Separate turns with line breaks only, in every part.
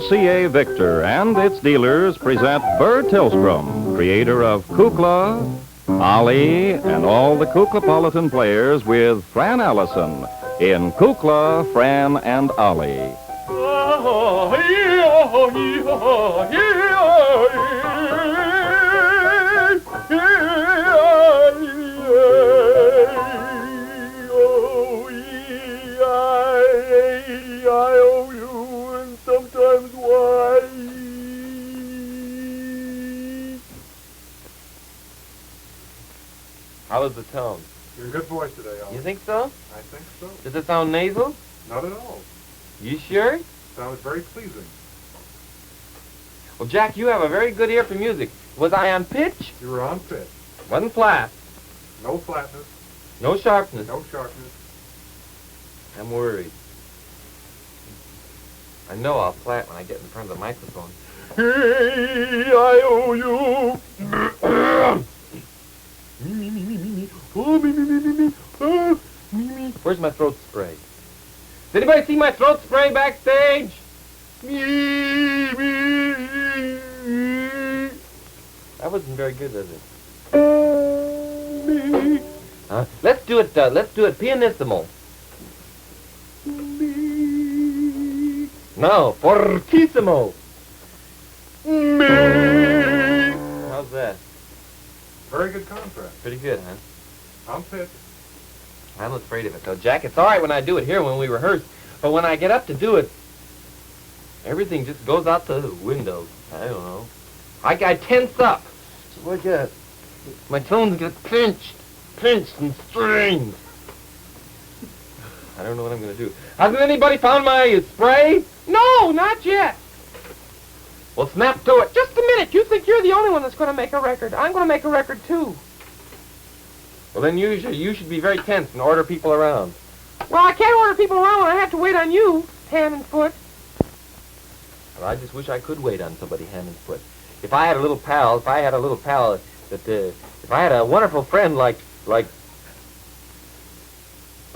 RCA Victor and its dealers present Burr Tillstrom, creator of Kukla, Ollie, and all the Kuklapolitan players with Fran Allison in Kukla, Fran and Ollie.
How was the tone?
You're a good voice today, Ollie.
You think so?
I think so.
Does it sound nasal?
Not at all.
You sure?
Sounded very pleasing.
Well, Jack, you have a very good ear for music. Was I on pitch?
You were on pitch.
Wasn't flat.
No flatness.
No sharpness.
No sharpness.
I'm worried. I know I'll flat when I get in front of the microphone. Hey, I owe you. Where's my throat spray? Does anybody see my throat spray backstage? That wasn't very good, was it? Let's do it pianissimo. No, fortissimo. How's that?
Very good contrast.
Pretty good, huh?
On pitch.
I'm afraid of it, though, Jack. It's all right when I do it here when we rehearse, but when I get up to do it, everything just goes out the window. I don't know. I tense up. Look at that. My tones get pinched and strained. I don't know what I'm going to do. Hasn't anybody found my spray? No, not yet. Well, snap to it. Just a minute. You think you're the only one that's going to make a record. I'm going to make a record, too. Well, then you should be very tense and order people around. Well, I can't order people around when I have to wait on you, hand and foot. Well, I just wish I could wait on somebody hand and foot. If I had a little pal that, if I had a wonderful friend like, well,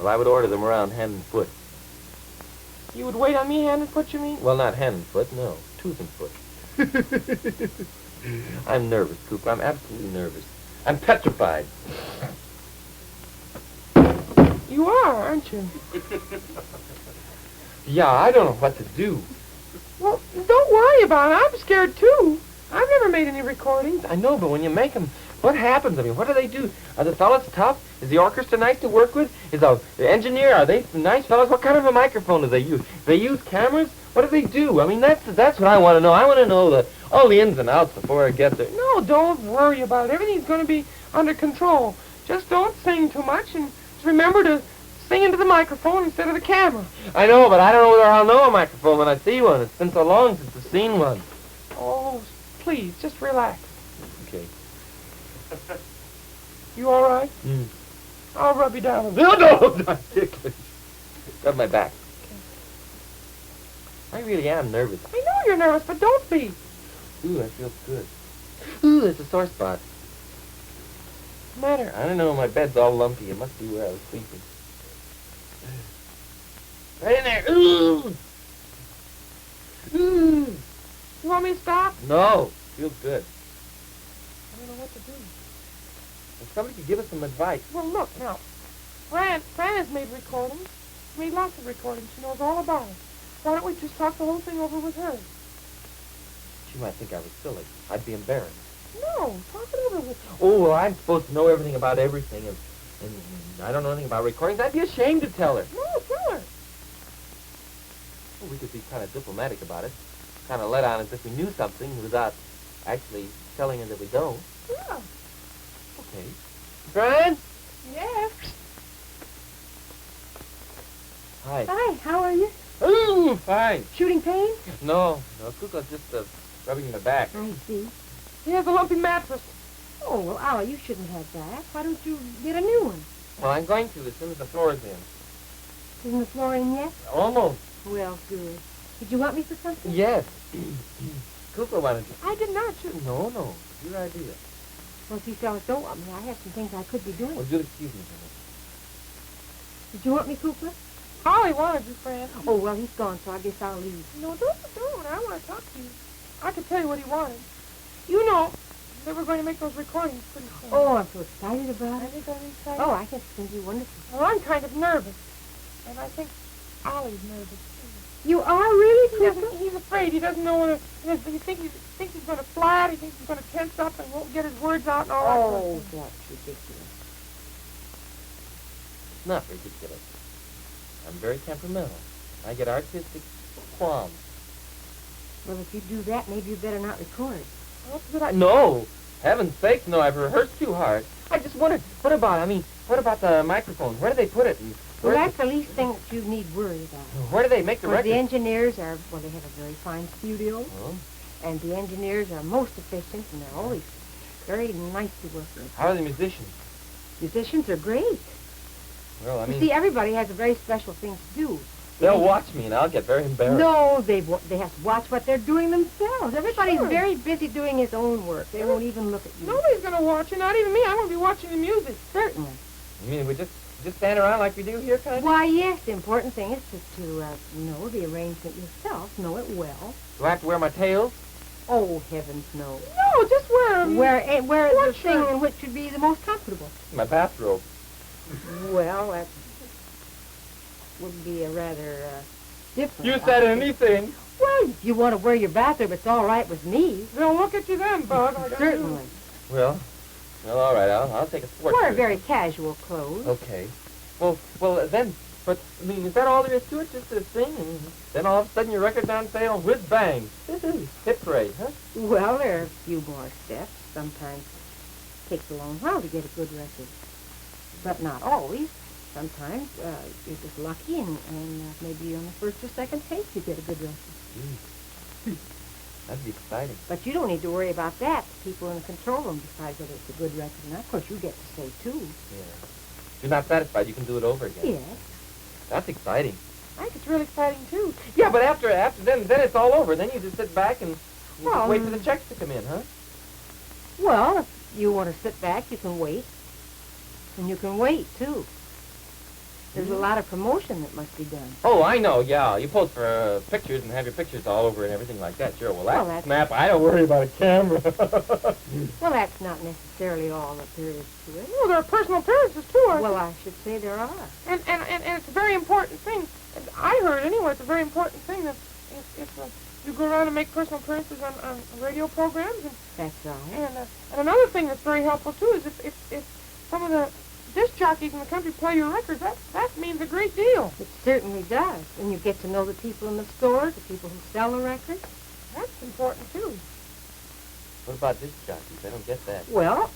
I would order them around hand and foot. You would wait on me hand and foot, you mean? Well, not hand and foot, no. Tooth and foot. I'm nervous, Cooper. I'm absolutely nervous. I'm petrified. You are, aren't you? Yeah, I don't know what to do. Well, don't worry about it. I'm scared, too. I've never made any recordings. I know, but when you make them, what happens? I mean, what do they do? Are the fellas tough? Is the orchestra nice to work with? Is the engineer, are they nice fellas? What kind of a microphone do they use? They use cameras? What do they do? I mean, that's what I want to know. I want to know all the ins and outs before I get there. No, don't worry about it. Everything's going to be under control. Just don't sing too much, and just remember to sing into the microphone instead of the camera. I know, but I don't know whether I'll know a microphone when I see one. It's been so long since I've seen one. Oh, please, just relax. Okay. You all right? I'll rub you down. No, not ticklish. Rub my back. Okay. I really am nervous. I know you're nervous, but don't be. Ooh, that feels good. Ooh, there's a sore spot. What's the matter? I don't know. My bed's all lumpy. It must be where I was sleeping. Right in there. Ooh. Ooh. You want me to stop? No. Feels good. I don't know what to do. If somebody could give us some advice. Well, look, now. Fran has made recordings. She made lots of recordings. She knows all about it. Why don't we just talk the whole thing over with her? She might think I was silly. I'd be embarrassed. No, talk it over with her. Oh, well, I'm supposed to know everything about everything, and I don't know anything about recordings. I'd be ashamed to tell her. No, tell her. Well, we could be kind of diplomatic about it. Kind of let on as if we knew something without actually telling her that we don't. Yeah. Okay. Fran?
Yes.
Hi.
Hi, how are you?
Ooh, fine.
Shooting pain?
No, Kukla's just rubbing my back.
I see.
He has a lumpy mattress.
Oh, well, Ollie, you shouldn't have that. Why don't you get a new one?
Well, I'm going to as soon as the floor is in.
Isn't the floor in yet?
Almost.
Well, good. Did you want me for something?
Yes. Kukla wanted to.
I did not shoot.
No. Your idea.
Well, if you fellas don't want me, I have some things I could be doing.
Well, you'll excuse me for a minute.
Did you want me, Kukla?
Ollie wanted you, Fran.
Oh, well, he's gone, so I guess I'll leave.
No, don't. I want to talk to you. I could tell you what he wanted. You know, they were going to make those recordings pretty soon.
Oh, I'm so excited about
Are
it.
they going to be excited?
Oh, I think it's going to be wonderful.
Well, I'm kind of nervous. And I think Ollie's nervous, too.
You are really,
He's afraid. He doesn't know what to... He thinks he's going to flat. He thinks he's going to tense up and won't get his words out and all that.
Oh,
sort of thing.
that's ridiculous.
It's not ridiculous. I'm very temperamental. I get artistic qualms.
Well, if you do that, maybe you better not record.
No! Heaven's sakes, no, I've rehearsed too hard. I just wondered, what about the microphone? Where do they put it? And
Well, that's the least thing that you need worry about.
where do they make the
Well,
record?
the engineers are, well, they have a very fine studio,
Oh.
and the engineers are most efficient, and they're always very nice to work with.
How are the musicians?
Musicians are great.
Well, I
You
mean,
see, everybody has a very special thing to do.
they'll watch me and I'll get very embarrassed.
No, they have to watch what they're doing themselves. Everybody's
Sure.
very busy doing his own work. They won't even look at you.
Nobody's going to watch you, not even me. I'm going to be watching the music.
Certainly.
You mean we just stand around like we do here, kind of?
Why, yes, the important thing is to know the arrangement yourself, know it well.
Do I have to wear my tails?
Oh, heavens, no.
No, just wear 'em.
Wear
What
the thing
shirt?
in which would be the most comfortable.
My bathrobe.
Well, that would be a rather different.
You said
outfit.
anything.
Well, if you want to wear your bathrobe, it's all right with me.
They'll look at you then, Bud. I got
Certainly.
Well, all right, I'll take a sport
Wear
suit.
very casual clothes.
Okay. Well, then, but, I mean, is that all there is to it? Just to sing, and then all of a sudden your record's on sale, whiz bang. Hit parade, huh?
Well, there are a few more steps. Sometimes it takes a long while to get a good record. But not always. Sometimes you're just lucky, and maybe on the first or second take you get a good record.
That'd be exciting.
But you don't need to worry about that. The people in the control room decide whether it's a good record or not. Of course, you get to say, too.
Yeah. If you're not satisfied, you can do it over again.
Yes.
That's exciting.
I think it's really exciting, too.
Yeah, but after then it's all over. Then you just sit back and you
Well,
just wait for the checks to come in, huh?
Well, if you want to sit back, you can wait. And you can wait, too. There's a lot of promotion that must be done.
Oh, I know, yeah. You post for pictures and have your pictures all over and everything like that. Sure, well,
that's-
snap. I don't worry about a camera.
Well, that's not necessarily all that there is to it.
Well, there are personal appearances, too, aren't
Well,
there?
I should say there are.
And it's a very important thing. I heard, anyway, it's a very important thing that if you go around and make personal appearances on radio programs.
That's right.
And another thing that's very helpful, too, is if some of the disc jockeys in the country play your records, that means a great deal.
It certainly does. And you get to know the people in the stores, the people who sell the records.
That's important, too.
What about disc jockeys? I don't get that.
Well,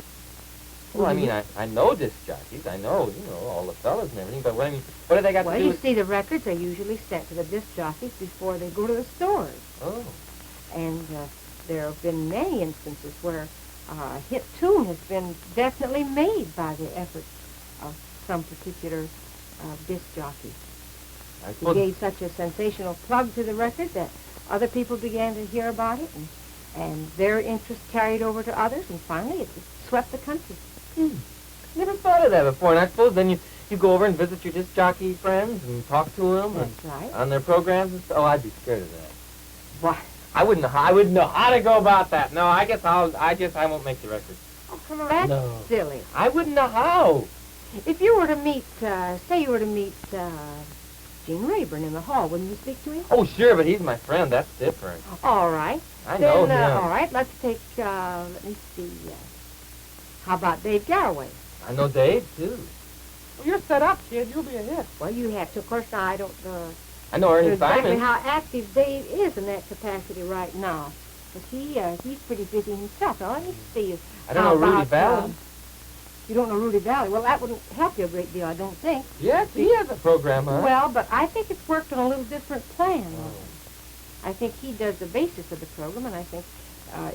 Well, I mean, I know disc jockeys. I know, all the fellas and everything. But what do they got
well,
to do
you
with...
see, the records are usually sent to the disc jockeys before they go to the stores.
Oh.
And there have been many instances where a hit tune has been definitely made by the efforts of some particular disc jockey.
I
He
suppose...
gave such a sensational plug to the record that other people began to hear about it, and their interest carried over to others, and finally it swept the country.
Never thought of that before. And I suppose then you go over and visit your disc jockey friends and talk to them
That's right.
on their programs and stuff. Oh, I'd be scared of that.
Why?
I wouldn't know how to go about that. No, I guess I won't make the record.
Oh, come on.
That's
No.
silly.
I wouldn't know how.
If you were to meet, say you were to meet Gene Rayburn in the hall, wouldn't you speak to him?
Oh, sure, but he's my friend. That's different.
All right.
I know
Then,
him.
all right, let's take, let me see, how about Dave Garraway?
I know Dave, too.
Well, you're set up, kid. You'll be a hit.
Well, you have to. Of course, now I don't
I know Ernie
know exactly
Simon.
how active Dave is in that capacity right now. But he's pretty busy himself. Now, let me see.
I don't
How
know Rudy
about,
Valley.
You don't know Rudy Valley. Well, that wouldn't help you a great deal, I don't think.
Yes, he has a program, huh?
Well, but I think it's worked on a little different plan.
Oh.
I think he does the basis of the program, and I think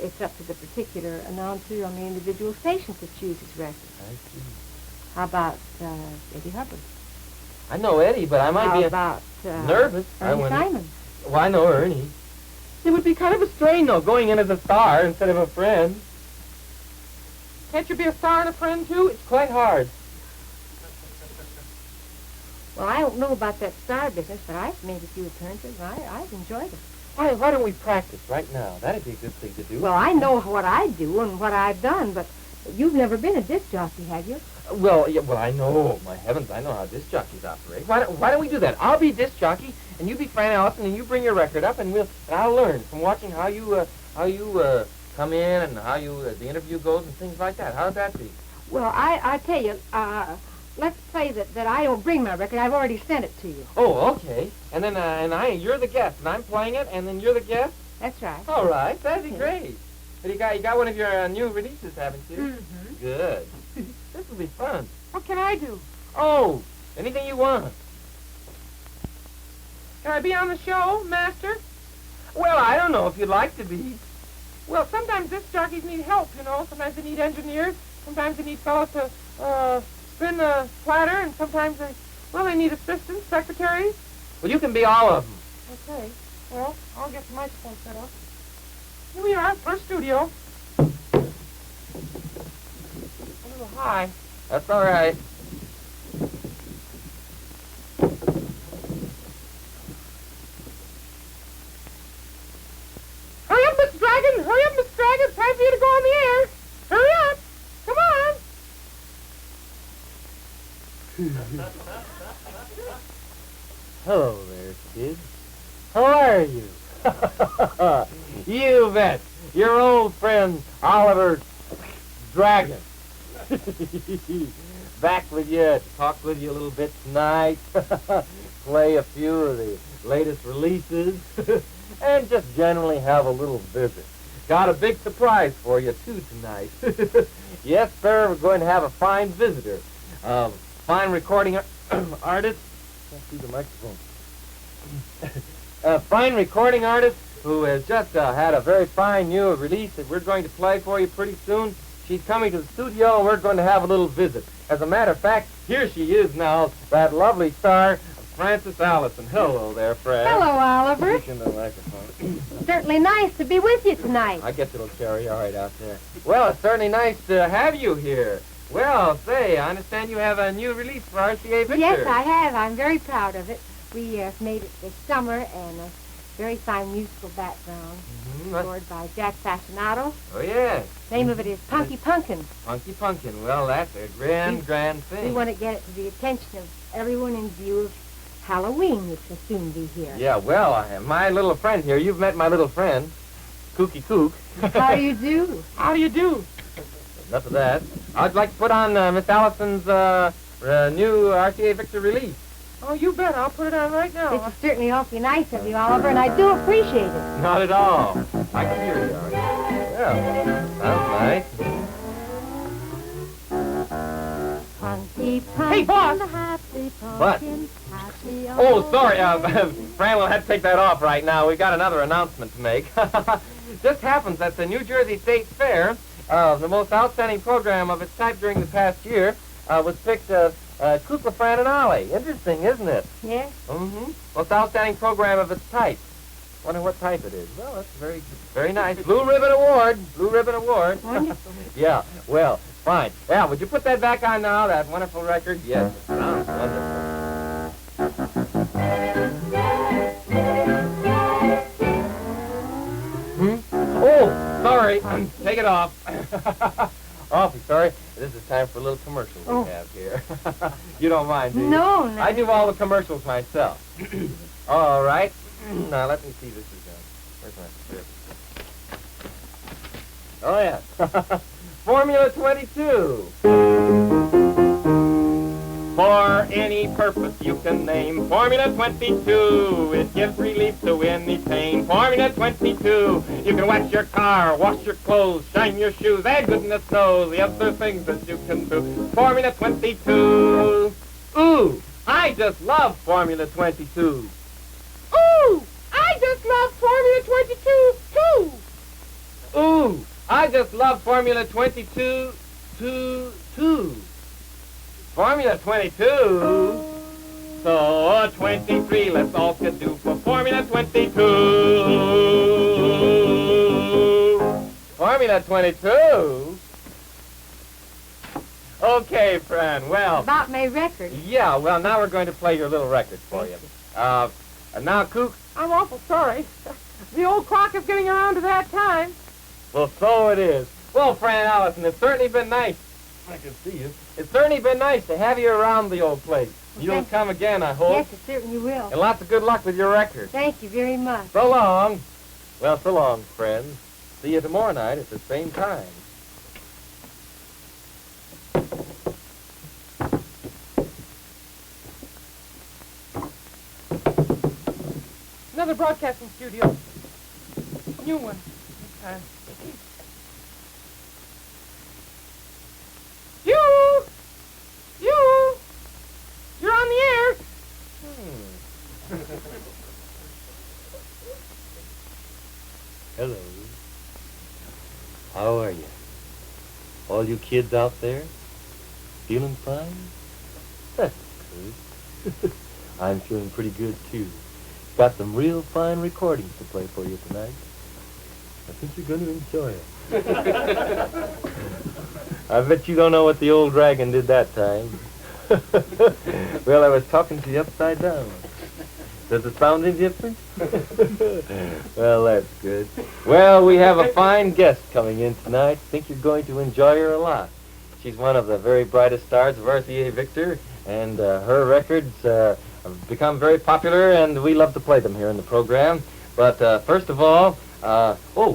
it's up to the particular announcer on the individual station to choose his record.
I see.
How about Eddie Hubbard?
I know Eddie, but I might
How
be
about
nervous. I
Ernie
wouldn't-
Simon?
Well, I know Ernie. It would be kind of a strain, though, going in as a star instead of a friend.
Can't you be a star and a friend, too?
It's quite hard.
Well, I don't know about that star business, but I've made a few appearances, and I've enjoyed it.
Why don't we practice right now? That'd be a good thing to do.
Well, I know what I do and what I've done, but you've never been a disc jockey, have you?
Well, yeah, I know. My heavens, I know how disc jockeys operate. Why don't we do that? I'll be disc jockey, and you be Fran Allison, and you bring your record up, and I'll learn from watching how you come in and how the interview goes and things like that. How'd that be?
Well, I tell you, let's say that I don't bring my record. I've already sent it to you.
Oh, okay. And then you're the guest, and I'm playing it, and then you're the guest.
That's right.
All right, that'd be great. But you got one of your new releases, haven't you?
Mm-hmm.
Good. This will be fun.
What can I do?
Oh, anything you want.
Can I be on the show, Master?
Well, I don't know if you'd like to be.
Well, sometimes disc jockeys need help, you know. Sometimes they need engineers. Sometimes they need fellows to spin the platter, and sometimes they need assistants, secretaries.
Well, you can be all of them.
Okay. Well, I'll get the microphone set up. Here we are, first studio. A little high.
That's all right.
Hurry up, Mr. Dragon! Hurry up, Mr. Dragon! It's time for you to go on the air! Hurry up! Come on!
Hello there, kid. How are you? You bet. Your old friend, Oliver Dragon. Back with you to talk with you a little bit tonight. Play a few of the latest releases. And just generally have a little visit. Got a big surprise for you, too, tonight. Yes, sir, we're going to have a fine visitor. Fine recording artist. Can't see the microphone. A fine recording artist who has just had a very fine new release that we're going to play for you pretty soon. She's coming to the studio, and we're going to have a little visit. As a matter of fact, here she is now, that lovely star, Frances Allison. Hello there, Fred.
Hello, Oliver.
Speak in the microphone.
Certainly nice to be with you tonight.
I guess it'll carry all right out there. Well, it's certainly nice to have you here. Well, say, I understand you have a new release for RCA Victor.
Yes, I have. I'm very proud of it. We made it this summer, and a very fine musical background. Scored by Jack Fascinato.
Oh, yes.
Name of it is Punky Punkin.
Punkin. Well, that's a grand thing.
We want to get it to the attention of everyone in view of Halloween, which will soon be here.
Yeah, well, my little friend here, you've met my little friend, Kooky Kook.
How do you do?
How do you do?
Enough of that. I'd like to put on Miss Allison's new RCA Victor release.
Oh, you bet. I'll put it on right now.
This is certainly awfully nice of you, Oliver, and I do appreciate it.
Not at all. I can hear you, all right. Well, sounds nice.
Punky,
Hey, boss!
What? Oh, sorry, Fran will have to take that off right now. We've got another announcement to make. Just happens that the New Jersey State Fair, the most outstanding program of its type during the past year, was picked Kukla, Fran and Ollie. Interesting, isn't it?
Yes?
Mm-hmm. Most outstanding program of its type. Wonder what type it is. Well, that's very, very nice. Blue Ribbon Award.
Wonderful.
Yeah, well, fine. Yeah, would you put that back on now, that wonderful record? Yes, it sounds wonderful. Oh, sorry. Take it off. Awfully sorry. This is time for a little commercial we have here. You don't mind, do you?
No.
I do all the commercials myself. All right. Now, let me see this again. Where's my script? Oh, yeah. Formula 22. For any purpose you can name Formula 22. It gives relief to any pain. Formula 22. You can wax your car, wash your clothes, shine your shoes, and goodness knows the other things that you can do. Formula 22. Ooh, I just love Formula 22.
Ooh! I just love Formula 22, too!
Ooh, I just love Formula 22, too. Formula 22? So 23, let's all do for Formula 22. Formula 22? Okay, Fran, well...
About my record.
Yeah, well, now we're going to play your little record for you. And now, Kook...
I'm awful sorry. The old clock is getting around to that time.
Well, so it is. Well, Fran Allison, it's certainly been nice. I can see you. It's certainly been nice to have you around the old place. You'll come again, I hope.
Yes, it certainly will.
And lots of good luck with your record.
Thank you very much.
So long. Well, so long, friends. See you tomorrow night at the same time.
Another broadcasting studio. New one this time. You're on the air.
Hello. How are you? All you kids out there? Feeling fine? That's good. I'm feeling pretty good, too. Got some real fine recordings to play for you tonight. I think you're going to enjoy it. I bet you don't know what the old dragon did that time. Well, I was talking to you upside down. Does it sound any different? Well, that's good. Well, we have a fine guest coming in tonight. Think you're going to enjoy her a lot. She's one of the very brightest stars of RCA Victor, and her records have become very popular, and we love to play them here in the program. But first of all,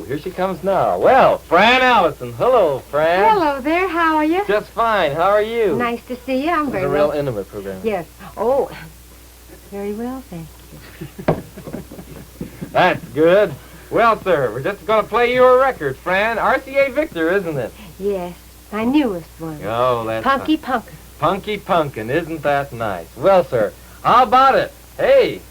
here she comes now. Well, Fran Allison. Hello, Fran.
Hello there. How are you?
Just fine. How are you?
Nice to see you. I'm
It's
very
a real
well.
intimate program.
Yes. Oh, very well, thank you.
That's good. Well, sir, we're just going to play your record, Fran. RCA Victor, isn't it?
Yes, my newest one.
Oh, that's
Punky
fine.
Punkin.
Punky Punkin, isn't that nice? Well, sir, how about it? Hey.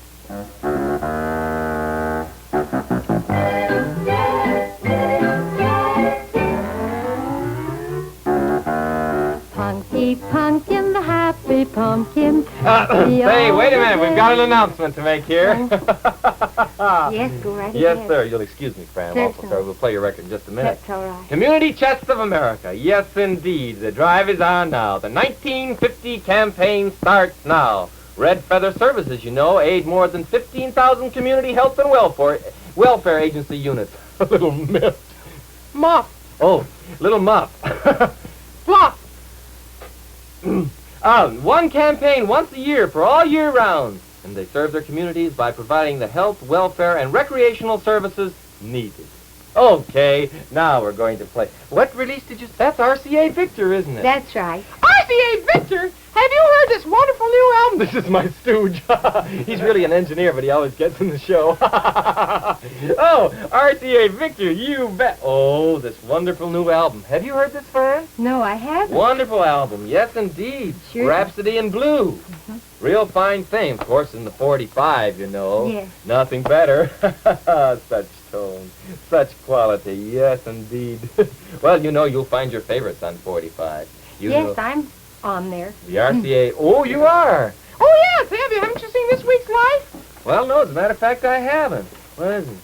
Punky Punkin, the happy pumpkin.
Say, wait a minute. We've got an announcement to make here.
Yes, go right ahead.
Yes, sir. You'll excuse me, Fran.
Certainly.
Also, sir, we'll play your record in just a minute.
That's all right.
Community Chests of America. Yes, indeed. The drive is on now. The 1950 campaign starts now. Red Feather Services, you know, aid more than 15,000 community health and welfare agency units. A little
Muff.
Oh, little muff.
Fluff.
One campaign once a year for all year round. And they serve their communities by providing the health, welfare, and recreational services needed. Okay, now we're going to play. What release did you... That's RCA Victor, isn't it?
That's right.
RCA Victor, have you heard this wonderful new album?
This is my stooge. He's really an engineer, but he always gets in the show. Oh, RCA Victor, you bet. Oh, this wonderful new album. Have you heard this, Fran?
No, I haven't.
Wonderful album. Yes, indeed.
Sure.
Rhapsody in Blue.
Mm-hmm.
Real fine thing. Of course, in the 45, you know.
Yes.
Nothing better. Such tone. Such quality. Yes, indeed. Well, you know, you'll find your favorites on 45.
Yes, I'm on there.
The RCA. Oh, you are.
Oh, yes, have you? Haven't you seen this week's Life?
Well, no, as a matter of fact, I haven't. What is it?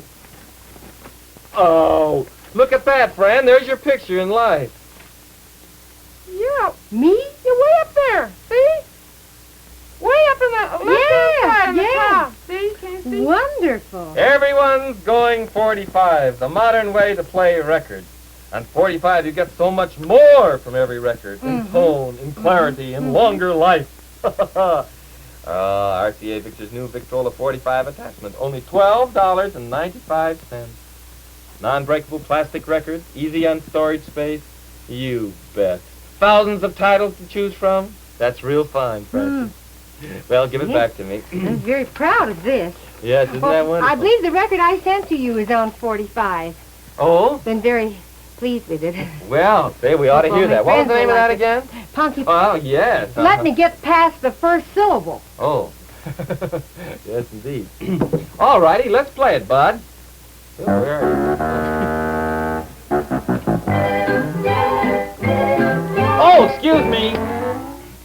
Oh, look at that, Fran. There's your picture in Life.
Yeah.
Me?
You're way up there. See? Way up in the left-hand side in the top. See? Can you see?
Wonderful.
Everyone's going 45, the modern way to play records. On 45, you get so much more from every record, in tone, in clarity, in longer life. RCA Victor's new Victrola 45 attachment, only $12.95. Non-breakable plastic records, easy on storage space. You bet. Thousands of titles to choose from. That's real fine, Francis. Well, give it back to me.
I'm very proud of this.
Yes, isn't that wonderful?
I believe the record I sent to you is on 45.
Oh?
Been very pleased with it.
Well, say, we ought to hear that. What was the name of that again?
Punky.
Oh, yes.
Let me get past the first syllable.
Oh. Yes, indeed. All righty, let's play it, Bud. Oh, where are you? Oh, excuse me.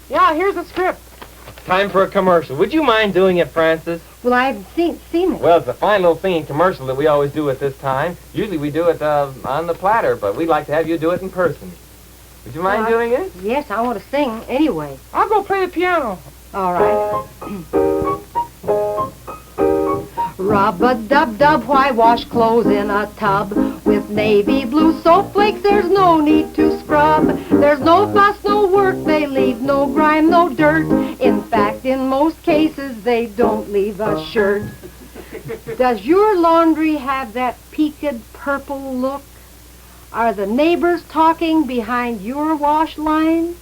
Yeah, here's the script.
Time for a commercial. Would you mind doing it, Francis?
Well, I haven't seen it.
Well, it's a fine little thing in commercial that we always do at this time. Usually we do it on the platter, but we'd like to have you do it in person. Would you mind doing it?
Yes, I want to sing anyway.
I'll go play the piano.
All right. Rub-a-dub-dub, why wash clothes in a tub? With navy blue soap flakes, there's no need to scrub. There's no fuss, no work, they leave no grime, no dirt. In fact, in most cases, they don't leave a shirt. Does your laundry have that peaked purple look? Are the neighbors talking behind your wash line?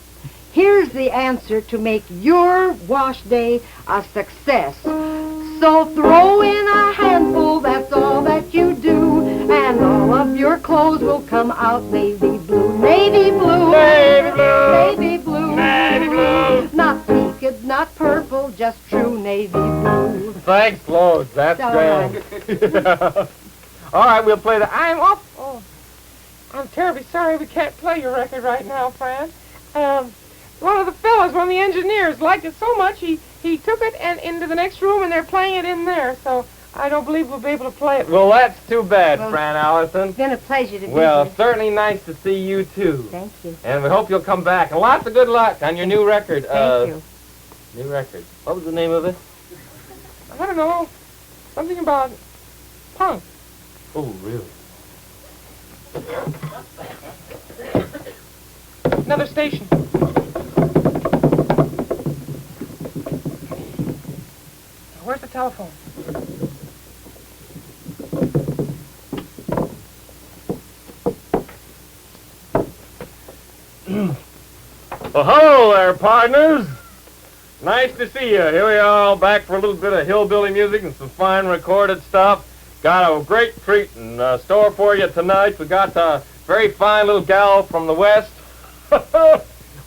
Here's the answer to make your wash day a success. So throw in a handful, that's all that you do, and all of your clothes will come out navy blue. Navy blue.
Navy blue.
Navy blue.
Navy blue.
Not peaked, not purple, just true navy blue.
Thanks, Lois. That's
All
great. All right, we'll play the...
I'm terribly sorry we can't play your record right now, Fran. One of the fellas, one of the engineers, liked it so much he took it and into the next room and they're playing it in there. So I don't believe we'll be able to play it.
Well, that's too bad,
Well,
Fran Allison.
It's been a pleasure to be
Well,
here.
certainly nice to see you, too.
Thank you.
And we hope you'll come back. And lots of good luck on your new record.
Thank you.
New record. What was the name of it?
I don't know. Something about punk.
Oh, really?
Another station. Where's the telephone?
Well, hello there, partners. Nice to see you. Here we are all back for a little bit of hillbilly music and some fine recorded stuff. Got a great treat in store for you tonight. We got a very fine little gal from the West,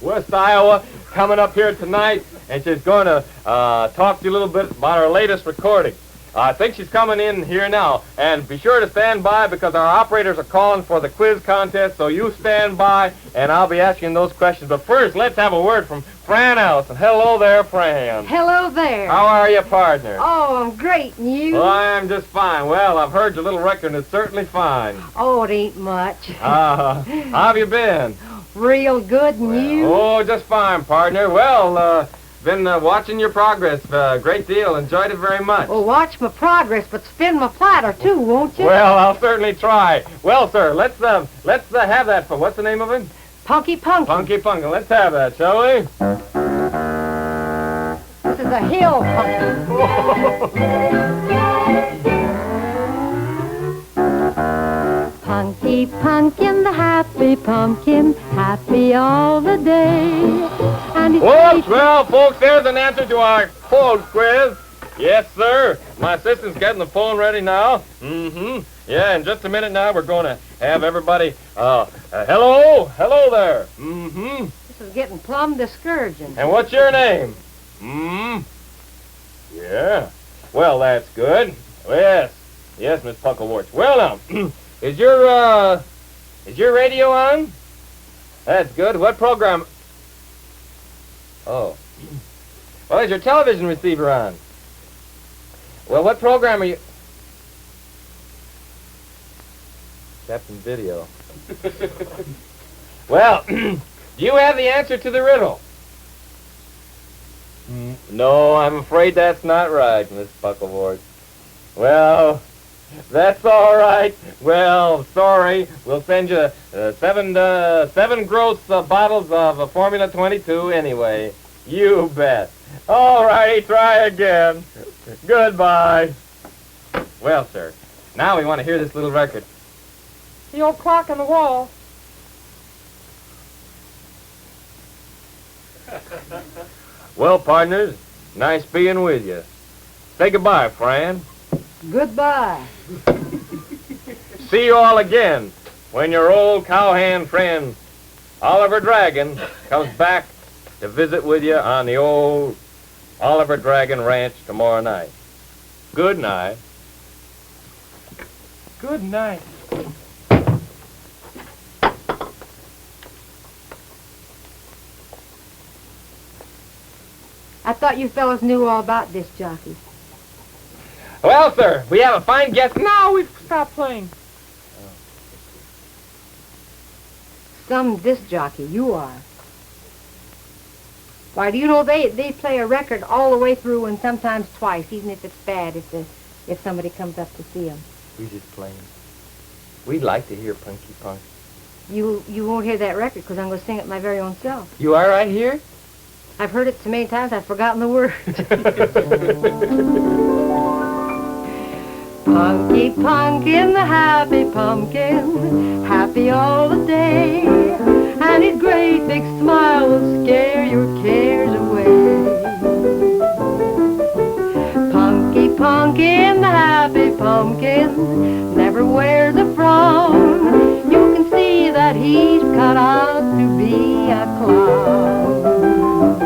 West Iowa, coming up here tonight, and she's going to talk to you a little bit about her latest recording. I think she's coming in here now, and be sure to stand by because our operators are calling for the quiz contest, so you stand by, and I'll be asking those questions. But first, let's have a word from Fran Allison. Hello there, Fran.
Hello there.
How are you, partner?
Oh, I'm great, and you?
Well, I'm just fine. Well, I've heard your little record, and it's certainly fine.
Oh, it ain't much.
How have you been?
Real good, and you?
Oh, just fine, partner. Well, been watching your progress a great deal. Enjoyed it very much.
Well, watch my progress, but spin my platter, too, won't you?
Well, I'll certainly try. Well, sir, let's have that for, what's the name of it?
Punky Punkin.
Punky Punkin. Let's have that, shall we?
This is a hill pumpkin. Punky Punkin, the happy pumpkin, happy all the day. And it's
Whoops, well, folks, there's an answer to our phone quiz. Yes, sir. My assistant's getting the phone ready now. Mm-hmm. Yeah, in just a minute now, we're going to have everybody, hello there. Mm-hmm.
This is getting plumb discouraging.
And what's your name? Yeah. Well, that's good. Yes, Miss Pucklewarts. Well, now, is your radio on? That's good. What program? Oh. Well, is your television receiver on? Well, what program are you... Captain Video. Well, do you have the answer to the riddle? No, I'm afraid that's not right, Miss Pucklewart. Well, that's all right. Well, sorry. We'll send you seven gross bottles of Formula 22 anyway. You bet. All righty, try again. Goodbye. Well, sir, now we want to hear this little record.
The old clock on the wall.
Well, partners, nice being with you. Say goodbye, Fran.
Goodbye.
See you all again when your old cowhand friend, Oliver Dragon, comes back to visit with you on the old Oliver Dragon Ranch tomorrow night. Good night.
Good night.
I thought you fellas knew all about this, Jockey.
Well, sir, we have a fine guest.
No, we've stopped playing.
some disc jockey, you are. Why, do you know they play a record all the way through and sometimes twice, even if it's bad, if somebody comes up to see them.
We just playing. We'd like to hear Punky Punk.
You won't hear that record because I'm going to sing it my very own self.
You are right here?
I've heard it so many times I've forgotten the words. Punky Punkin, the happy pumpkin, happy all the day, and his great big smile will scare your cares away. Punky Punkin, the happy pumpkin, never wears a frown. You can see that he's cut out to be a clown.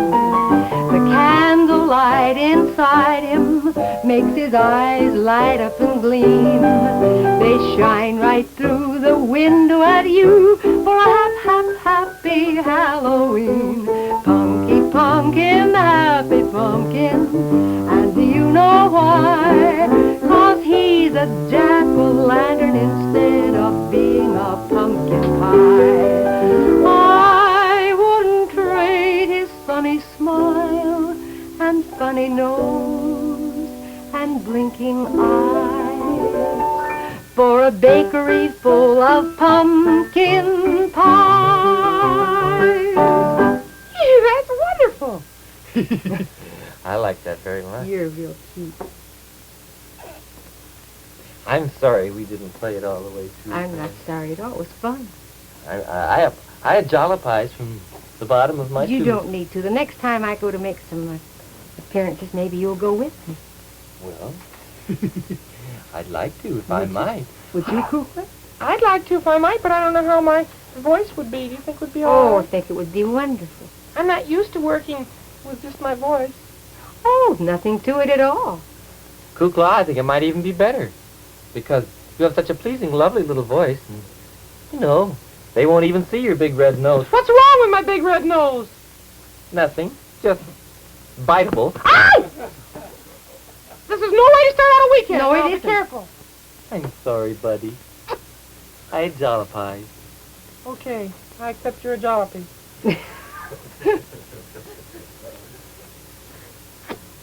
The candlelight inside him makes his eyes light up and gleam. They shine right through the window at you for a happy Halloween. Punky Punkin, the happy pumpkin, and do you know why? 'Cause he's a jack-o'-lantern instead of being a pumpkin pie. I wouldn't trade his sunny smile and funny nose and blinking eyes for a bakery full of pumpkin pie. That's wonderful.
I like that very much.
You're real cute.
I'm sorry we didn't play it all the way through.
I'm not sorry at all. It was fun.
I had jallipies from the bottom of my
You
tooth.
don't need to. The next time I go to make some appearances, maybe you'll go with me.
Well, I'd like to if I might.
Would you, Kukla?
I'd like to if I might, but I don't know how my voice would be. Do you think it would be all
Oh, I
right?
think it would be wonderful.
I'm not used to working with just my voice.
Oh, nothing to it at all.
Kukla, I think it might even be better. Because you have such a pleasing, lovely little voice. And, you know, they won't even see your big red nose.
What's wrong with my big red nose?
Nothing. Just biteable.
Ow! This is no way to start out a weekend.
No, it
Now, be
isn't.
careful.
I'm sorry, buddy. I had jallipies.
Okay, I accept you're a jalopy.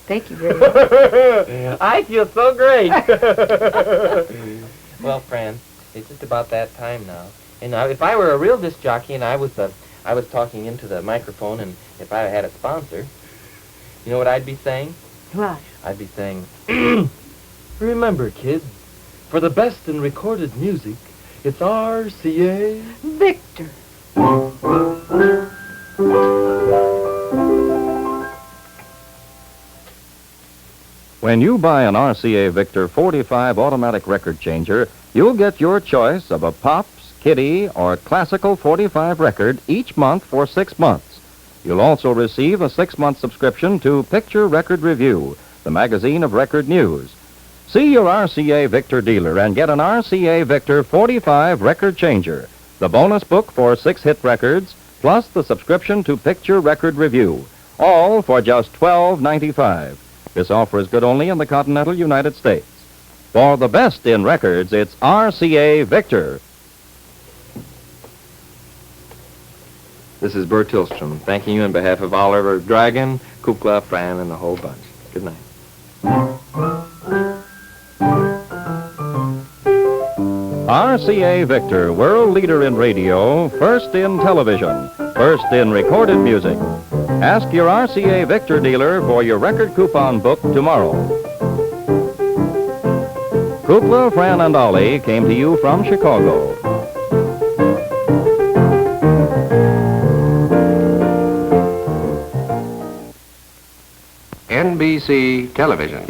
Thank you very much.
I feel so great. Well, Fran, it's just about that time now. And now, if I were a real disc jockey and I was talking into the microphone, and if I had a sponsor, you know what I'd be saying?
What?
I'd be saying, remember, kids, for the best in recorded music, it's RCA.
Victor.
When you buy an RCA Victor 45 automatic record changer, you'll get your choice of a Pops, Kitty, or Classical 45 record each month for 6 months. You'll also receive a 6-month subscription to Picture Record Review, the magazine of record news. See your RCA Victor dealer and get an RCA Victor 45 record changer, the bonus book for 6 hit records, plus the subscription to Picture Record Review, all for just $12.95. This offer is good only in the continental United States. For the best in records, it's RCA Victor.
This is Bert Tillstrom, thanking you on behalf of Oliver Dragon, Kukla, Fran, and the whole bunch. Good night.
RCA Victor, world leader in radio, first in television, first in recorded music. Ask your RCA Victor dealer for your record coupon book tomorrow. Kukla, Fran and Ollie came to you from Chicago.
NBC Television.